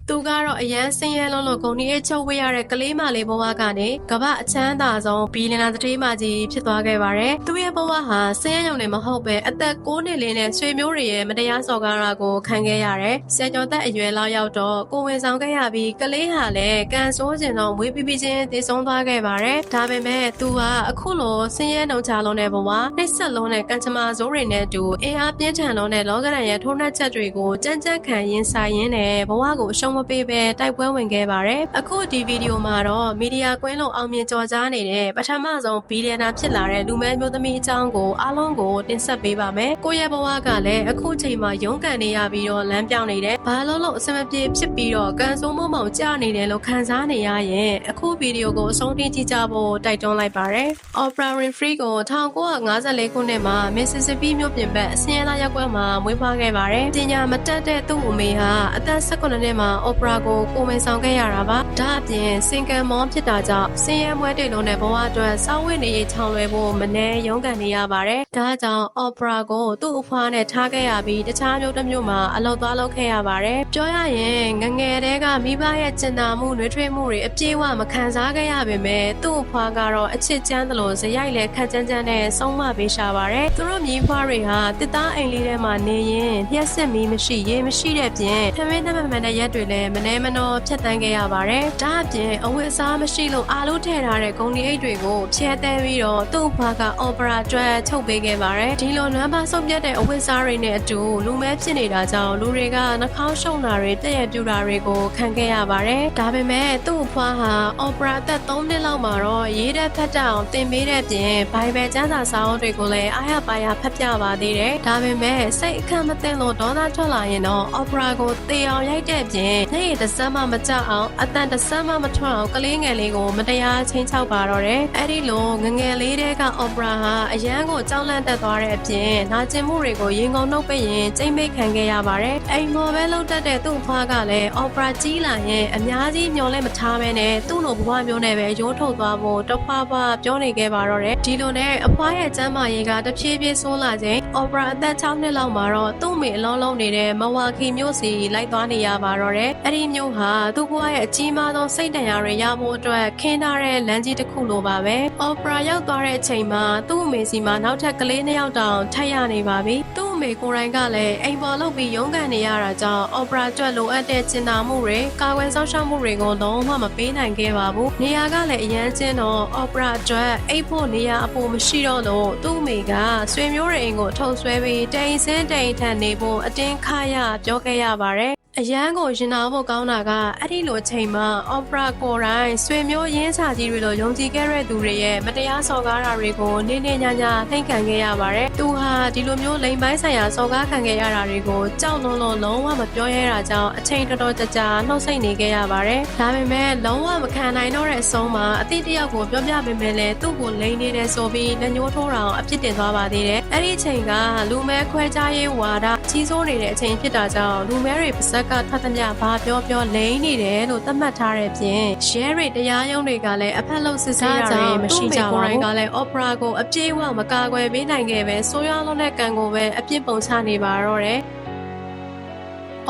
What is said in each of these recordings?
သူကတော့အရန်ဆင်းရဲလုံးလို့ဂုဏ်ကြီးအချုပ်ဝေးရတဲ့ကလေးမလေးဘဝကနေကမ္ဘာအချမ်းသာဆုံးဘီလီယံနာတစ်မကြီးဖြစ်သွားခဲ့ပါတယ်။သူရဲ့ဘဝဟာဆင်းရဲရုံနဲ့မဟုတ်ပဲအသက်9နှစ်လေးနဲ့ဆွေမျိုးတွေရဲ့မတရားစော်ကားတာကိုခံခဲ့ရတယ်။ဆယ်ကျော်သက်အရွယ်လောက်ရောက်တော့ကိုဝင်ဆောင်ခဲ့ရပြီးကလေးဟာလည်းကန်ဆိုးကျင်တော့မွေးပြီးပြီးချင်းတည်ဆုံးသွားခဲ့ပါတယ်။ဒါပေမဲ့သူကအခုလိုဆင်းရဲနှုံချလုံးတဲ့ဘဝနှိပ်စက်လုံးတဲ့ကံကြမ္မာဆိုးတွေနဲ့အတူအင်အားပြင်းထန်လုံးတဲ့လောကရန်ရဲ့ထိုးနှက်ချက်တွေကိုကြမ်းကြမ်းခံရင်ဆိုင်ရင်းနဲ့ဘဝကိုအရှုံးမပေးပဲတိုက်ပွဲဝင်ခဲ့ပါတယ်။အခုဒီဗီဒီယိုမှာတော့မီဒီယာကွင်းလုံးအောင်မြင်ကြော်ကြားနေတဲ့ပထမဆုံးဘီလီယံနာဖြစ်လာတဲ့လူမဲမျိုးသမီးအကြောင်းကိုအားလုံးကိုတင်ဆက်ပေးပါမယ်။ကိုရဲ့ဘဝကလည်းအခုချိန်မှာရုန်းကန်နေရပြီးတော့လမ်းပြောင်းနေတယ်။ဘာလို့အစမပြေဖြစ်ပြီးတော့ကန်ဆိုးမမောင်ကြနေတယ်လို့ခံစားနေရရင်အခုဗီဒီယိုကိုအဆုံးထိကြည့်ကြဖို့တိုက်တွန်းလိုက်ပါတယ်။ Oprah Winfrey ကို1954ခုနှစ်မှာ Mississippi မြို့ပြင်ဘက်အစင်းရသားရပ်ကွက်မှာမွေးဖွားခဲ့ပါတယ်။ပညာမတတ်တဲ့သူ့အမေဟာအသက်18နှစ်မှာ Oprah ကိုဝင်ဆောင်ခဲ့ရတာပါ။ဒါအပြင်စင်ကယ်မောဖြစ်တာကြောင့်ဆင်းရဲမွဲတေလုံးတဲ့ဘဝအတွက်စောင့်ဝင်နေရေးချောင်းလွယ်ဖို့မနှဲရုန်းကန်နေရပါတယ်။ဒါကြောင့် Oprah ကိုသူ့အဖွားနဲ့ထားခဲ့ရပြီးတခြားမျိုးတစ်မျိုးမှာအလုပ်သွားလုပ်ခဲ့ရပါတယ်။ပြောရရင်ငငယ်တည်းကမိဘရဲ့ကျင်နာမှုနှွေးထွေးမှုတွေအပြည့်အဝမခံစားခဲ့ရပေမဲ့သူ့အဖွားကတော့အချစ်ချမ်းသလိုဇယိုက်လည်းခက်ချမ်းချမ်းနဲ့ဆုံးမပေးရှာပါတယ်။သူတို့မြေးဖွားတွေဟာတစ်သားအိမ်လေးထဲမှာနေရင်လျှက်စစ်မီးမရှိရေမရှိတဲ့ပြင်ထမင်းနှမမှန်တဲ့ရက်တွေလည်းမနှဲမနှောဖြတ်တန်းခဲ့ရပါတယ်။ဒါအပြင်အဝတ်အစားမရှိလို့အားလုံးထည့်ထားတဲ့ဂုံဒီအိတ်တွေကိုဖြဲတဲပြီးတော့သူ့အဖွားက Oprah အတွက်ချုပ်ပေးခဲ့ပါတယ်။ဒီလိုနွမ်းပါဆုံးပြတ်တဲ့အဝတ်အစားတွေနဲ့အတူလူမဲဖြစ်နေတာကြောင့်လူတွေကနှာခေါင်းရှုံတာတွေပြည့်ရပြူတာတွေကိုခံခဲ့ရပါတယ်။ဒါပေမဲ့သူ့အဖွားဟာ Oprah အသက်3နှစ်လောက်မှာတော့ရေးတဲ့ဖတ်တအောင်သင်ပေးတဲ့ပြင် Bible ကျမ်းစာစာအုပ်တွေကိုလည်းအားရပါရဖတ်ပြပါသေးတယ်။ဒါပေမဲ့စိတ်အခက်မသိလို့ဒေါသထွက်လာရင်တော့ Oprah ကိုသေအောင်ရိုက်တဲ့ပြင်နေ့ရက်တစ်စက်မှမကြအောင်အတန်တစ်စက်မှမထွက်အောင်ကလေးငယ်လေးကိုမတရားချင်းချောက်ပါတော့တယ်။အဲ့ဒီလိုငငယ်လေးတဲက Oprah ဟာအရန်ကိုကြောက်လန့်တက်သွားတဲ့အပြင်နာကျင်မှုတွေကိုရင်ကုန်နှုတ်ပိတ်ရင်ကျိမ့်မိတ်ခံခဲ့ရပါတယ်။အိမ်မော်ပဲလှုပ်တက်တဲ့သူ့အဖွားကလည်း Oprah ကြီးလာရင်အများကြီးမျောလဲမထားဘဲနဲ့သူ့လိုဘဝမျိုးနဲ့ပဲရိုးထုတ်သွားဖို့တဖွာဖွာပြောနေခဲ့ပါတော့တယ်။ဒီလိုနဲ့အဖွားရဲ့ကျမ်းမာရေးကတဖြည်းဖြည်းဆိုးလာချိန် Oprah အသက်6နှစ်လောက်မှာတော့သူ့မိအလုံးလုံးနေတဲ့မဝါခီမျိုးစီလိုက်သွားနေရပါတော့တယ်။အဲ့ဒီမျိုးဟာသူ့ဘဝရဲ့အကြီးမားဆုံးစိတ်ဒဏ်ရာတွေရဖို့အတွက်ခင်းထားတဲ့လမ်းကြီးတစ်ခုလိုပါပဲ။ Oprah ရောက်သွားတဲ့အချိန်မှာသူ့အမေစီမှာနောက်ထပ်ကလေး2ယောက်တောင်ထပ်ရနေပါပြီ။သူ့အမေကိုယ်တိုင်ကလည်းအိမ်ပေါ်လုပ်ပြီးရုန်းကန်နေရတာကြောင့် Oprah အတွက်လိုအပ်တဲ့ကျင်နာမှုတွေကာကွယ်စောင့်ရှောက်မှုတွေကိုလုံးဝမပေးနိုင်ခဲ့ပါဘူး။နေရာကလည်းအရန်ကျင်းတော့ Oprah အတွက်အိပ်ဖို့နေရာအပိုမရှိတော့လို့သူ့အမေကဆွေမျိုးတွေအိမ်ကိုထုတ်ဆွဲပြီးတိမ်စင်းတိမ်ထန်နေဖို့အတင်းခါရပြောခဲ့ရပါတယ်။အရန်ကိုရင်နာဖို့ကောင်းတာကအဲ့ဒီလိုချိန်မှာ Oprah ကိုယ်တိုင်ဆွေမျိုးရင်းစာကြီးတွေလိုယုံကြည်ခဲ့တဲ့သူတွေရဲ့မတရားစော်ကားတာတွေကိုနေနေညညနှိမ်ခံခဲ့ရပါတယ်။သူဟာဒီလိုမျိုးလိမ်ပိုင်းဆိုင်ရာစော်ကားခံခဲ့ရတာတွေကိုကြောက်လုံးလုံးဝမပြောရဲတာကြောင့်အချိန်တော်တော်ကြာနှုတ်ဆက်နေခဲ့ရပါတယ်။ဒါပေမဲ့လုံးဝမခံနိုင်တော့တဲ့အဆုံးမှာအတိတ်တယောက်ကိုပြောပြပေးမယ်လေသူ့ကိုလိမ်နေတယ်ဆိုပြီးလက်ညှိုးထိုးတာအပြစ်တင်သွားပါသေးတယ်။အဲ့ဒီအချိန်ကလူမဲခွဲခြားရေးဝါဒကြီးစိုးနေတဲ့အချိန်ဖြစ်တာကြောင့်လူမဲတွေပါဇက်ကထပ်သမျှဘာပြောလိမ့်နေတယ်လို့သတ်မှတ်ထားတဲ့ပြင်ရဲတွေတရားရုံးတွေကလည်းအဖက်လို့စစ်ဆေးတာတွေမရှိကြပါဘူး။ကိုယ်တိုင်ကလည်း Oprah ကိုအပြည့်အဝမကာကွယ်ပေးနိုင်ခဲ့ပဲဆိုးရွားလုံးတဲ့ကံကိုပဲအပြစ်ပုံချနေပါတော့တယ်။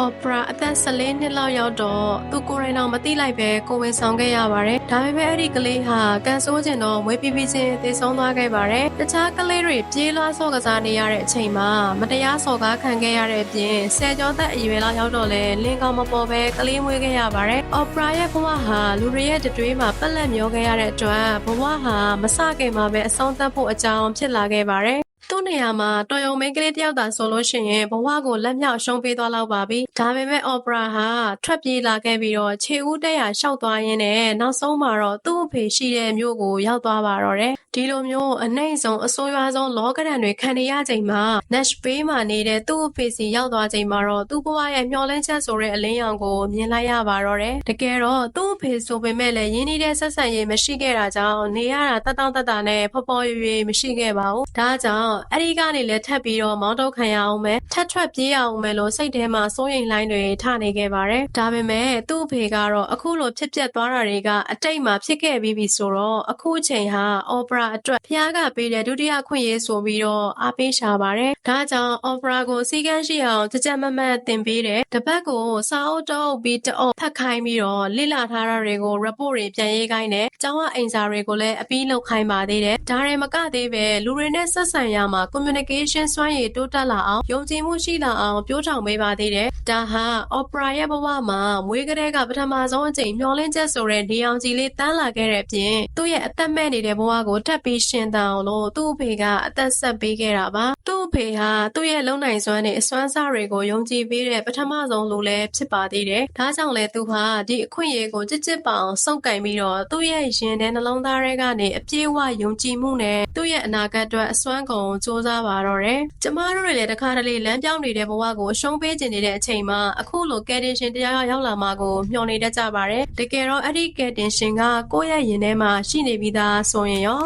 Oprah အသက်14နှစ်လောက်ရောက်တော့သူကိုယ်တိုင်တော့မသိလိုက်ပဲကိုဝင်ဆောင်ခဲ့ရပါတယ်။ဒါပေမဲ့အဲ့ဒီကလေးဟာကန်ဆိုးကျင်တော့မွေးပြီးပြီးချင်းသေဆုံးသွားခဲ့ပါတယ်။တခြားကလေးတွေပြေးလွှားဆော့ကစားနေရတဲ့အချိန်မှာမတရားစော်ကားခံခဲ့ရတဲ့အပြင်ဆယ်ကျော်သက်အရွယ်လောက်ရောက်တော့လဲလင်းကောင်းမပေါ်ပဲကလေးမွေးခဲ့ရပါတယ်။ Oprah ရဲ့ဘဝဟာလူတွေရဲ့တတွေးမှာပက်လက်မျောခဲ့ရတဲ့အတွက်ဘဝဟာမစခင်မှာပဲအဆုံးသတ်ဖို့အကြောင်းဖြစ်လာခဲ့ပါတယ်။သူ့နေရာမှာတော်ရုံမင်းကလေးတယောက်သာဆိုလို့ရှိရင်ဘဝကိုလက်မြောက်ရှုံးပေးသွားလောက်ပါပြီ။ဒါပေမဲ့ Oprah ဟာထွက်ပြေးလာခဲ့ပြီးတော့ခြေဦးတက်ရရှောက်သွားရင်းနဲ့နောက်ဆုံးမှာတော့သူ့အဖေရှိတဲ့မြို့ကိုရောက်သွားပါတော့တယ်။ဒီလိုမျိုးအနှိမ့်ဆုံးအဆိုးရွားဆုံးလောကဓာတ်တွေခံရချိန်မှာ Nashville မှာနေတဲ့သူ့အဖေစီရောက်သွားချိန်မှာတော့သူ့ဘဝရဲ့မျှော်လင့်ချက်ဆိုတဲ့အလင်းရောင်ကိုမြင်လိုက်ရပါတော့တယ်။တကယ်တော့သူ့အဖေဆိုပေမဲ့လည်းရင်းနှီးတဲ့ဆက်ဆံရေးမရှိခဲ့တာကြောင့်နေရတာတတောင့်တတနဲ့ဖော်ဖော်ရွေ့ရွေ့မရှိခဲ့ပါဘူး။ဒါကြောင့် အဲ့ဒီကနေလည်းထပ်ပြီးတော့မောင်းထုတ်ခံရအောင်မယ်ထပ်ထွက်ပြေးရအောင်မယ်လို့စိတ်ထဲမှာစိုးရိမ်လိုင်းတွေထနေခဲ့ပါတယ်ဒါပေမဲ့သူ့အဖေကတော့အခုလိုဖြစ်ပျက်သွားတာတွေကအတိတ်မှာဖြစ်ခဲ့ပြီးပြီဆိုတော့အခုအချိန်ဟာအော်ပရာအတွက်ဖျားကပေးတဲ့ဒုတိယခွင့်ရေးဆိုပြီးတော့အားပေးရှာပါတယ်ဒါကြောင့်အော်ပရာကိုစီကန်းရှိအောင်ကြကြမမတ်တင်ပေးတယ်တပတ်ကိုစာအုပ်တောက်ပြီးတအုပ်ဖတ်ခိုင်းပြီးတော့လေ့လာထားတာတွေကို report တွေပြန်ရေးခိုင်းတယ်ကျောင်းကအင်စာတွေကိုလည်းအပြီးလုပ်ခိုင်းပါသေးတယ်ဒါတွေမကသေးပဲလူတွေနဲ့ဆက်ဆံရမှာ communication စွမ်းရည်တိုးတက်လာအောင်ယုံကြည်မှုရှိလာအောင်ပြောထောင်ပေးပါသေးတယ်ဒါဟာ opera ရဲ့ဘဝမှာမွေးကလေးကပထမဆုံးအချိန်မျောလင်းချက်ဆိုတဲ့နေအောင်ကြီးလေးတန်းလာခဲ့တဲ့အပြင်သူ့ရဲ့အသက်မဲ့နေတဲ့ဘဝကိုထပ်ပြီးရှင်သန်အောင်လို့သူ့အဖေကအသက်ဆက်ပေးခဲ့တာပါသူ့အဖေဟာသူ့ရဲ့လုံနိုင်စွမ်းနဲ့အစွမ်းစားတွေကိုယုံကြည်ပေးတဲ့ပထမဆုံးလူလည်းဖြစ်ပါသေးတယ်ဒါကြောင့်လဲသူဟာဒီအခွင့်အရေးကိုကြစ်ကြစ်ပအောင်စုပ်ကင်ပြီးတော့သူ့ရဲ့ရင်ထဲနှလုံးသားထဲကနေအပြည့်အဝယုံကြည်မှုနဲ့သူ့ရဲ့အနာဂတ်အတွက်အစွမ်းကုန်စူးစမ်းပါတော့တယ်ကျမတို့တွေလည်းတခါတလေလမ်းပြောင်းနေတဲ့ဘဝကိုရှုံးပေးခြင်းနေတဲ့အချိန်မှာအခုလိုကယ်တင်ရှင်တရားရောက်လာမှာကိုမျှော်နေတတ်ကြပါတယ်တကယ်တော့အဲ့ဒီကယ်တင်ရှင်ကကိုယ့်ရဲ့ရင်ထဲမှာရှိနေပြီးသားဆိုရင်ရေ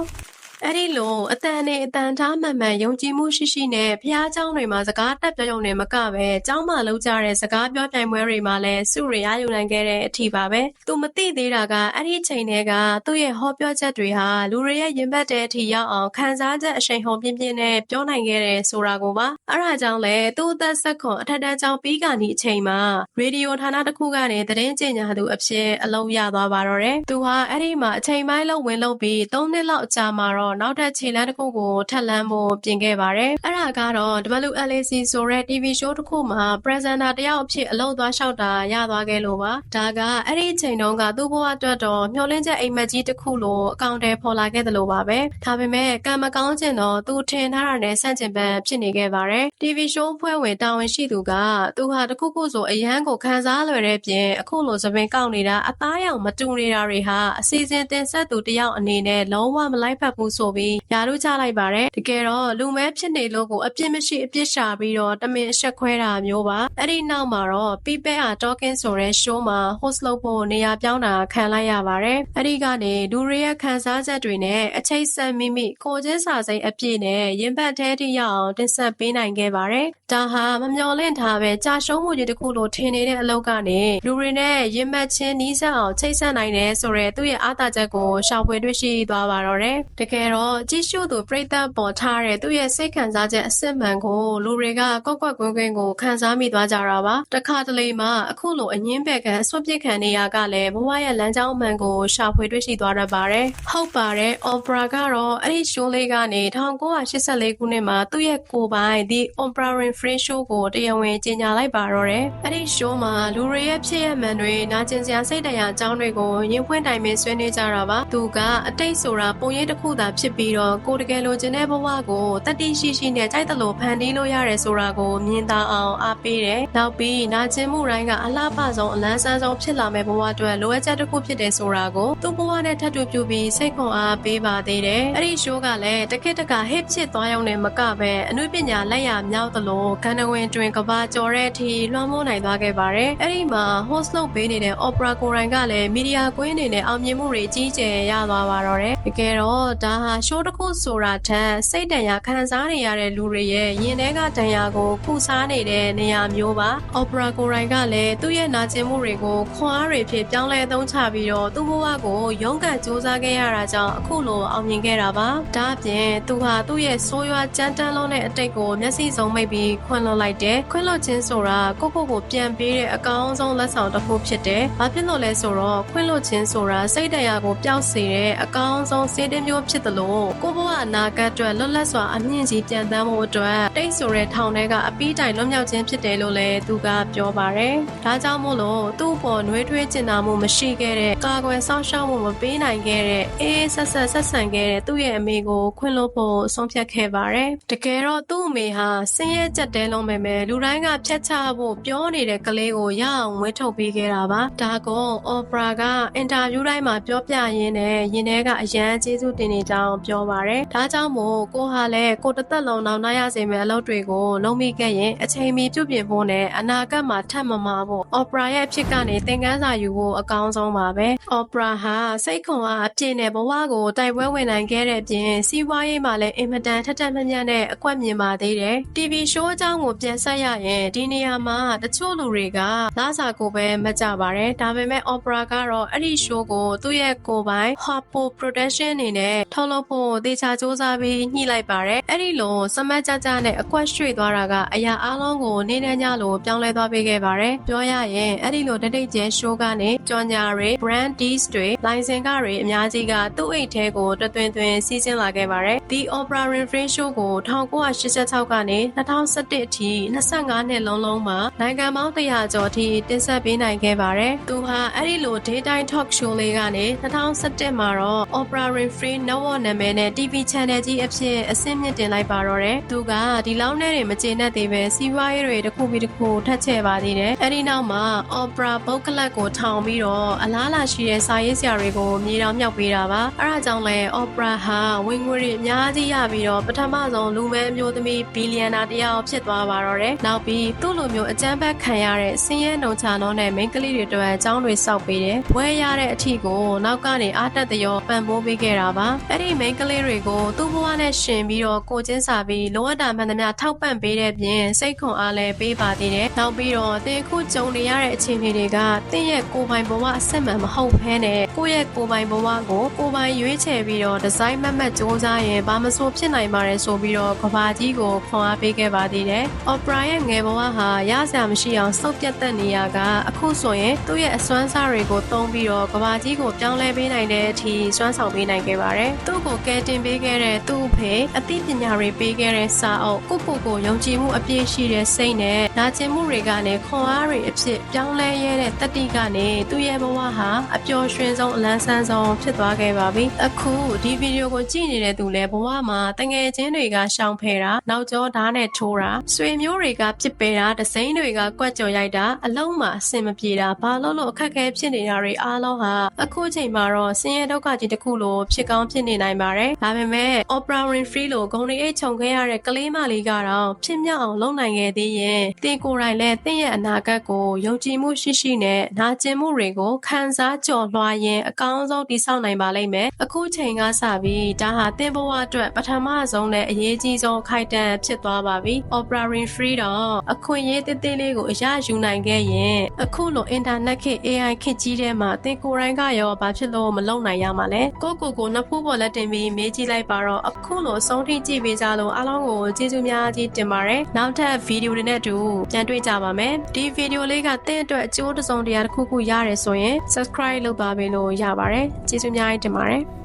ာအဲ့ဒီလိုအတန်နဲ့အတန်ထားမှန်မှန်ယုံကြည်မှုရှိရှိနဲ့ဘုရားကျောင်းတွေမှာစကားတက်ပြောရုံနဲ့မကပဲကျောင်းမှာလုပ်ကြတဲ့စကားပြောပြိုင်ပွဲတွေမှာလည်းစုရရယူနိုင်ခဲ့တဲ့အထီပါပဲသူမသိသေးတာကအဲ့ဒီချိန်တွေကသူ့ရဲ့ဟောပြောချက်တွေဟာလူတွေရဲ့ရင်ဘတ်တဲ့အထီရောက်အောင်ခံစားချက်အရှိန်ဟုန်ပြင်းပြင်းနဲ့ပြောနိုင်ခဲ့တယ်ဆိုတာကိုပါအဲ့ဒါကြောင့်လဲသူ့အသက်ဆက်ခွန်အထက်တန်းကျောင်းပြီးကနေအချိန်မှာရေဒီယိုဌာနတစ်ခုကနေသတင်းကြေညာသူအဖြစ်အလုပ်ရသွားပါတော့တယ်သူဟာအဲ့ဒီမှာအချိန်ပိုင်းလုံးဝင်လုပ်ပြီး3နှစ်လောက်ကြာမှာတော့နောက်ထပ်ခြေလမ်းတစ်ခုကိုထပ်လမ်းဖို့ပြင်ခဲ့ပါတယ်။အဲ့ဒါကတော့ WLAC ဆိုတဲ့ TV show တစ်ခုမှာ presenter တယောက်အဖြစ်အလုပ်သွားလျှောက်တာရသွားခဲ့လို့ပါ။ဒါကအဲ့ဒီအချိန်တုန်းကသူ့ဘဝအတွက်တော့မျှော်လင့်ချက်အိမ်မက်ကြီးတစ်ခုလိုအကောင့်ထဲပေါ်လာခဲ့တယ်လို့ပါပဲ။ဒါပေမဲ့ကံမကောင်းခြင်းတော့သူထင်ထားတာနဲ့ဆန့်ကျင်ဘက်ဖြစ်နေခဲ့ပါတယ်။ TV show ဖွဲ့ဝင်တာဝန်ရှိသူကသူဟာတစ်ခုခုဆိုအရန်ကိုခံစားလွယ်တဲ့ပြင်အခုလိုသပင်ကောက်နေတာအသားရောင်မတူနေတာတွေဟာအစီအစဉ်တင်ဆက်သူတယောက်အနေနဲ့လုံးဝမလိုက်ဖက်ဘူးဆိုပြီးယာတို့ချလိုက်ပါတယ်တကယ်တော့လူမဲဖြစ်နေလို့ကိုအပြစ်မရှိအပြစ်ရှာပြီးတော့တမင်အဆက်ခွဲတာမျိုးပါအဲ့ဒီနောက်မှာတော့ People Are Talking ဆိုတဲ့ show မှာ host လုပ်ဖို့နေရာပြောင်းတာခံလိုက်ရပါတယ်အဲ့ဒီကနေလူတွေရဲ့ခံစားချက်တွေနဲ့အချိတ်ဆက်မိမိကိုချင်းစာစိတ်အပြည့်နဲ့ရင်ဘတ်ထဲထိရောက်အောင်တင်ဆက်ပေးနိုင်ခဲ့ပါတယ်ဒါဟာမမျှော်လင့်ထားပဲကြာရှုံးမှုကြီးတစ်ခုလိုထင်နေတဲ့အလုပ်ကနေလူတွေနဲ့ရင်ဘတ်ချင်းနီးစပ်အောင်ချိတ်ဆက်နိုင်တယ်ဆိုတဲ့သူ့ရဲ့အားသာချက်ကိုရှာဖွေတွေ့ရှိသွားပါတော့တယ်တကယ်တော့ကြည့်ရှုသူပရိသတ်ပေါ်ထားတဲ့သူ့ရဲ့စိတ်ခံစားချက်အစစ်မှန်ကိုလူတွေကကောက်ကွက်ကွင်းကွင်းကိုခံစားမိသွားကြတာပါတခါတလေမှအခုလိုအငင်းပယ်ခံအဆွတ်ပစ်ခံနေရကလည်းဘဝရဲ့လမ်းကြောင်းအမှန်ကိုရှာဖွေတွေ့ရှိသွားတတ်ပါတယ်ဟုတ်ပါတယ်အော်ပရာကတော့အဲ့ဒီ show လေးကနေ1984ခုနှစ်မှာသူ့ရဲ့ကိုယ်ပိုင် The Oprah Winfrey Show ကိုတရားဝင်ကြေညာလိုက်ပါတော့တယ်အဲ့ဒီ show မှာလူတွေရဲ့ဖြစ်ရမှန်တွေနာကျင်စရာစိတ်တရားအကြောင်းတွေကိုရင်းဖွင့်တိုင်ပင်ဆွေးနွေးကြတာပါသူကအတိတ်ဆိုတာပုံရိပ်တစ်ခုသာဖြစ်ပြီးတော့ကိုတကယ်လိုချင်တဲ့ဘဝကိုတတိရှိရှိနဲ့ကြိုက်တယ်လို့ဖန်တီးလို့ရတယ်ဆိုတာကိုမြင်သာအောင်အားပေးတယ်နောက်ပြီးနာကျင်မှုတိုင်းကအလှပဆုံးအလန်းဆန်းဆုံးဖြစ်လာမဲ့ဘဝအတွက်လိုအပ်ချက်တစ်ခုဖြစ်တယ်ဆိုတာကိုသူ့ဘဝနဲ့ထပ်တူပြပြီးစိတ်ခွန်အားပေးပါသေးတယ်အဲ့ဒီ show ကလည်းတခက်တခါ hit ဖြစ်သွားရုံနဲ့မကပဲအနုပညာလက်ရာမြောက်သလိုခန္ဓာဝင်တွင်ကဘာကျော်တဲ့အထိလွှမ်းမိုးနိုင်သွားခဲ့ပါတယ်အဲ့ဒီမှာ host လုပ်ပေးနေတဲ့ Opera ကိုရိုင်းကလည်းမီဒီယာကွင်းအနေနဲ့အောင်မြင်မှုတွေကြီးကျယ်ရသွားပါတော့တယ်တကယ်တော့ဒါဟာ show တစ်ခုဆိုတာထက်စိတ်တန်ရာခံစားနေရတဲ့လူတွေရဲ့ရင်ထဲကတန်ရာကိုဖူစားနေတဲ့နေရာမျိုးပါ။ Opera ကိုရိုင်းကလည်းသူ့ရဲ့နာကျင်မှုတွေကိုခွန်အားတွေဖြစ်ပြောင်းလဲသုံးချပြီးတော့သူ့ဘဝကိုရုန်းကန်စူးစမ်းခဲ့ရတာကြောင့်အခုလိုအောင်မြင်ခဲ့တာပါ။ဒါ့အပြင်သူဟာသူ့ရဲ့ဆိုးရွားကြမ်းတမ်းလုံးတဲ့အတိတ်ကိုမျက်စိစုံမိတ်ပြီးခွင့်လွှတ်လိုက်တယ်။ခွင့်လွှတ်ခြင်းဆိုတာကိုပြန်ပေးတဲ့အကောင်းဆုံးလက်ဆောင်တစ်ခုဖြစ်တယ်။ဘာဖြစ်လို့လဲဆိုတော့ခွင့်လွှတ်ခြင်းဆိုတာစိတ်တရားကိုပျောက်စေတဲ့အကောင်းဆုံးစေတမျိုးဖြစ်တယ်လို့ကိုဘဝအနာဂတ်အတွက်လွတ်လပ်စွာအမြင့်ကြီးပြန်တမ်းဖို့အတွက်တိတ်ဆိုတဲ့ထောင်ထဲကအပီးတိုင်လွတ်မြောက်ခြင်းဖြစ်တယ်လို့လည်းသူကပြောပါတယ်။ဒါကြောင့်မို့လို့သူ့ပေါ်နှွေးထွေးကျင်နာမှုမရှိခဲ့တဲ့ကာကွယ်စောင့်ရှောက်မှုမပေးနိုင်ခဲ့တဲ့အေးဆက်ဆံခဲ့တဲ့သူ့ရဲ့အမေကိုခွင့်လွှတ်ဖို့ဆုံးဖြတ်ခဲ့ပါတယ်။တကယ်တော့သူ့အမေဟာဆင်းရဲကြက်တဲလုံးပဲလူတိုင်းကဖြတ်ချဖို့ပြောနေတဲ့ကလေးကိုရအောင်ဝှက်ထုတ်ပေးခဲ့တာပါ။ဒါကောအော်ပရာကအင်တာဗျူးတိုင်းမှာပြောပြရင်းနဲ့ရင်ထဲကအရန်ကျေးဇူးတင်နေကြောင်း ကြောင်းပြောပါတယ်။ဒါကြောင့်မို့ကိုဟာလည်းကိုတစ်သက်လုံးနောက်နှရစေမယ့်အလုပ်တွေကိုလုံးမိခဲ့ရင်အချိန်မီပြုပြင်ဖို့နဲ့အနာဂတ်မှာထပ်မမှာဖို့ Opera ရဲ့အဖြစ်ကနေသင်ခန်းစာယူဖို့အကောင်းဆုံးပါပဲ။ Opera ဟာစိတ်ခွန်အားအပြည့်နဲ့ဘဝကိုတိုက်ပွဲဝင်နိုင်ခဲ့တဲ့အပြင်စီးပွားရေးမှာလည်းအင်မတန်ထက်ထက်မြက်မြက်နဲ့အကွက်မြင်ပါသေးတယ်။ TV show အကြောင်းကိုပြန်ဆက်ရရင်ဒီနေရာမှာတချို့လူတွေကလာစာကိုပဲမကြပါတယ်။ဒါပေမဲ့ Opera ကတော့အဲ့ဒီ show ကိုသူ့ရဲ့ကိုယ်ပိုင် Harpo Production အနေနဲ့ထုတ်လုပ်ဖို့တေချာစူးစမ်းပြီးညှိလိုက်ပါတယ်။အဲ့ဒီလိုစမတ်ကြကြနဲ့အကွက်ရွှေ့သွားတာကအရာအလုံးကိုနေနဲ့ညလိုပြောင်းလဲသွားပေးခဲ့ပါတယ်။ပြောရရင်အဲ့ဒီလိုတတိတ်ကျဲ show ကနေကြော်ညာတွေ brand deals တွေလိုင်စင်ကတွေအများကြီးကသူ့အိတ်ထဲကိုတွင်တွင်စီးဆင်းလာခဲ့ပါတယ်။ The Oprah Winfrey Show ကို1986ကနေ2011အထိ25နှစ်လုံးမှာနိုင်ငံပေါင်း100ကျော်အထိတင်ဆက်ပေးနိုင်ခဲ့ပါတယ်။သူဟာအဲ့ဒီလို daytime talk show လေးကနေ2011မှာတော့ Oprah Winfrey Network နာမည်နဲ့ TV channel ကြီးအဖြစ်အဆင့်မြင့်တင်လိုက်ပါတော့တယ်။သူကဒီလောက်နဲ့တွေမကျေနပ်သေးပဲစီးပွားရေးတွေတစ်ခုပြီးတစ်ခုထပ်ချဲ့ပါသေးတယ်။အဲ့ဒီနောက်မှာ Oprah Book Club ကိုထောင်ပြီးတော့အလားအလာရှိတဲ့စာရေးဆရာတွေကိုမြေတောင်မြောက်ပေးတာပါ။အဲ့ဒါကြောင့်လဲ Oprah ဟာဝင်ငွေတွေအများကြီးရပြီးတော့ပထမဆုံးလူမဲအမျိုးသမီးဘီလီယံနာတယောက်ဖြစ်သွားပါတော့တယ်။နောက်ပြီးသူ့လိုမျိုးအကြမ်းဖက်ခံရတဲ့ဆင်းရဲနှုံချနှောတဲ့မိန်းကလေးတွေအတွက်အကြောင်းတွေစောက်ပေးတယ်။ဝဲရတဲ့အထီကိုနောက်ကနေအားတက်တရောပံ့ပိုးပေးခဲ့တာပါ။အဲ့ဒီမိန်းကလေးတွေကိုသူ့ဘဝနဲ့ရှင်ပြီးတော့ကိုချင်းစာပြီးလိုအပ်တာမှန်သမျှထောက်ပံ့ပေးတဲ့ပြင်စိတ်ခွန်အားလည်းပေးပါသေးတယ်။နောက်ပြီးတော့သင်ခုကြုံနေရတဲ့အခြေအနေတွေကသင်ရဲ့ကိုယ်ပိုင်ဘဝအစစ်မှန်မဟုတ်ဘဲနဲ့ကိုယ့်ရဲ့ကိုယ်ပိုင်ဘဝကိုကိုယ်ပိုင်ရွေးချယ်ပြီးတော့ဒီဇိုင်းမတ်စူးစမ်းရင်ဘာမဆိုဖြစ်နိုင်ပါတယ်ဆိုပြီးတော့ကဘာကြီးကိုခွန်အားပေးခဲ့ပါသေးတယ်။ Opera ရဲ့ငယ်ဘဝဟာရစရာမရှိအောင်စုပ်ပြတ်သက်နေရကအခုဆိုရင်သူ့ရဲ့အစွမ်းစားတွေကိုသုံးပြီးတော့ကဘာကြီးကိုပြောင်းလဲပေးနိုင်တဲ့အထိစွမ်းဆောင်ပေးနိုင်ခဲ့ပါတယ်။သူ့ကိုကယ်တင်ပေးခဲ့တဲ့သူ့အဖေအသိပညာတွေပေးခဲ့တဲ့စာအုပ်ကိုယုံကြည်မှုအပြည့်ရှိတဲ့စိတ်နဲ့နာကျင်မှုတွေကနေခွန်အားတွေအဖြစ်ပြောင်းလဲရတဲ့တတိကနေသူ့ရဲ့ဘဝဟာအပျော်ရွှင်ဆုံးအလန်းဆန်းဆုံးဖြစ်သွားခဲ့ပါပြီ။အခုဒီဗီဒီယိုကိုကြည့်နေတဲ့သူလည်းဘဝမှာတငယ်ချင်းတွေကရှောင်ဖယ်တာနောက်ကျောဓာတ်နဲ့ထိုးတာဆွေမျိုးတွေကပြစ်ပယ်တာဒစိမ့်တွေကကွက်ကြော်ရိုက်တာအလုံးမှာအဆင်မပြေတာဘာလို့အခက်အခဲဖြစ်နေတာတွေအားလုံးဟာအခုချိန်မှာတော့ဆင်းရဲဒုက္ခကြီးတစ်ခုလိုဖြစ်ကောင်းဖြစ်နေနိုင်ပါတယ်။ဒါပေမဲ့ Oprah Winfrey လိုဂုဏ်တွေအိတ်ခြုံခဲ့ရတဲ့ကလေးမလေးကတော့ဖြစ်မြောက်အောင်လုပ်နိုင်ခဲ့သေးရင်သင်ကိုယ်တိုင်လည်းသင်ရဲ့အနာဂတ်ကိုယုံကြည်မှုရှိရှိနဲ့နာကျင်မှုတွေကိုခံစားကြော်လွှားရင်အကောင်းဆုံးတည်ဆောက်နိုင်ပါလိမ့်မယ်။အခုချိန်ကစပြီးဒါဟာသင်ဘဝအတွက်ပထမဆုံးနဲ့အရေးကြီးဆုံးခိုက်တန့်ဖြစ်သွားပါပြီ။ Oprah Winfrey တော့အခွင့်အရေးသေးလေးကိုအရယူနိုင်ခဲ့ရင်အခုလိုအင်တာနက်ခေတ် AI ခေတ်ကြီးထဲမှာသင်ကိုယ်တိုင်ကရောဘာဖြစ်လို့မလုပ်နိုင်ရမှာလဲ။ကိုနှစ်ဖူးပေါ်လက်တင်ပြီးမေးကြည့်လိုက်ပါတော့အခုလိုအဆုံးထိကြည့်ပေးကြလို့အားလုံးကိုကျေးဇူးများကြီးတင်ပါတယ်။နောက်ထပ်ဗီဒီယိုတွေနဲ့အတူပြန်တွေ့ကြပါမယ်။ဒီဗီဒီယိုလေးကသင်အတွက်အကျိုးတစ်စုံတရာတစ်ခုခုရတယ်ဆိုရင် subscribe လုပ်ပါပေးလို့ရပါတယ်။ကျေးဇူးများကြီးတင်ပါတယ်။